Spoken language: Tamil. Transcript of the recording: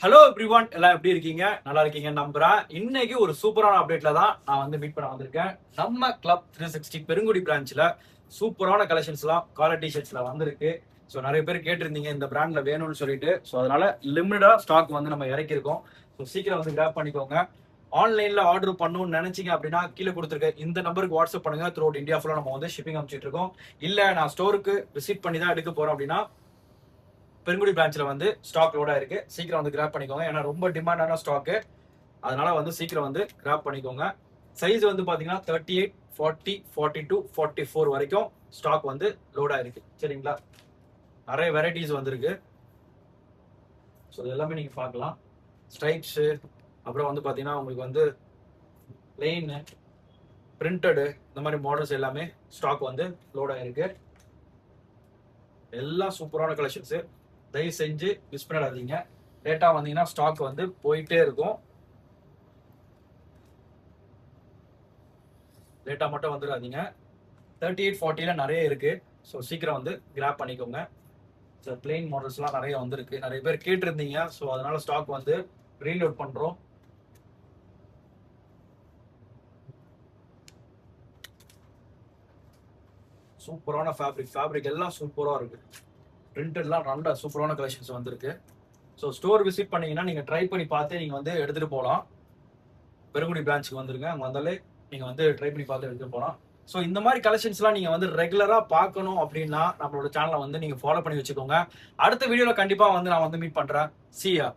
ஹலோ எவ்ரிவான், எல்லாம் எப்படி இருக்கீங்க? நல்லா இருக்கீங்க நம்புறேன். இன்னைக்கு ஒரு சூப்பரான அப்டேட்ல தான் நான் வந்து மீட் பண்ண வந்திருக்கேன். நம்ம கிளப் 360 பெருங்குடி பிரான்ச்ல சூப்பரான கலெக்ஷன்ஸ் எல்லாம் காலர் டிஷர்ட்ஸ்ல வந்திருக்கு. ஸோ நிறைய பேர் கேட்டிருந்தீங்க இந்த பிராண்ட்ல வேணும்னு சொல்லிட்டு. ஸோ அதனால லிமிட்டடா ஸ்டாக் வந்து நம்ம இறக்கியிருக்கோம். ஸோ சீக்கிரம் வந்து கிராப் பண்ணிக்கோங்க. ஆன்லைன்ல ஆர்டர் பண்ணணும்னு நினைச்சீங்க அப்படின்னா கீழே கொடுத்துருக்க இந்த நம்பருக்கு வாட்ஸ்அப் பண்ணுங்க. த்ரூ அவுட் இந்தியா ஃபுல்லா நம்ம வந்து ஷிப்பிங் அனுப்பிச்சிட்டு இருக்கோம். இல்ல நான் ஸ்டோருக்கு விசிட் பண்ணி தான் எடுக்க போறோம் அப்படின்னா பெருங்குடி பிரான்ச்ல வந்து ஸ்டாக் லோடா இருக்கு. சீக்கிரம் வந்து கிராப் பண்ணிக்கோங்க. ஏன்னா ரொம்ப டிமாண்டான ஸ்டாக்கு. அதனால வந்து சீக்கிரம் வந்து கிராப் பண்ணிக்கோங்க. சைஸ் வந்து பாத்தீங்கன்னா 38, 40, 42, 44 வரைக்கும் ஸ்டாக் வந்து லோடா இருக்கு. சரிங்களா? நிறைய வெரைட்டிஸ் வந்திருக்கு. ஸோ இது எல்லாமே நீங்க பார்க்கலாம். ஸ்ட்ரைப்ஸ், அப்புறம் வந்து பாத்தீங்கன்னா உங்களுக்கு வந்து பிளெயின், பிரிண்டடு, இந்த மாதிரி மாடல்ஸ் எல்லாமே ஸ்டாக் வந்து லோடா இருக்கு. எல்லாம் சூப்பரான கலெக்ஷன்ஸ். தயவு செஞ்சு மிஸ் பண்ணிடாதீங்க. லேட்டா வந்தீங்கன்னா ஸ்டாக் வந்து போயிட்டே இருக்கும். லேட்டா மட்டும் வந்துடாதீங்க. 38, 40ல நிறைய இருக்கு. ஸோ சீக்கிரம் வந்து கிராப் பண்ணிக்கோங்க. ஸோ பிளெயின் மாடல்ஸ்லாம் நிறைய வந்திருக்கு. நிறைய பேர் கேட்டிருந்தீங்க. ஸோ அதனால ஸ்டாக் வந்து ரீலோட் பண்றோம். சூப்பரான ஃபேப்ரிக் எல்லாம் சூப்பரா இருக்கு. பிரிண்டட்லாம் நல்ல சூப்பரான கலெக்ஷன்ஸ் வந்திருக்கு. ஸோ ஸ்டோர் விசிட் பண்ணீங்கன்னா நீங்க ட்ரை பண்ணி பார்த்து நீங்க வந்து எடுத்துட்டு போகலாம். பெருங்குடி பிரான்ச்சுக்கு வந்துருங்க. அங்க வந்தாலே நீங்க வந்து ட்ரை பண்ணி பார்த்து எடுத்துட்டு போகலாம். ஸோ இந்த மாதிரி கலெக்ஷன்ஸ்லாம் நீங்க வந்து ரெகுலரா பார்க்கணும் அப்படின்னா நம்மளோட சேனலை வந்து நீங்க ஃபாலோ பண்ணி வச்சுக்கோங்க. அடுத்த வீடியோல கண்டிப்பா வந்து நான் வந்து மீட் பண்றேன். See ya.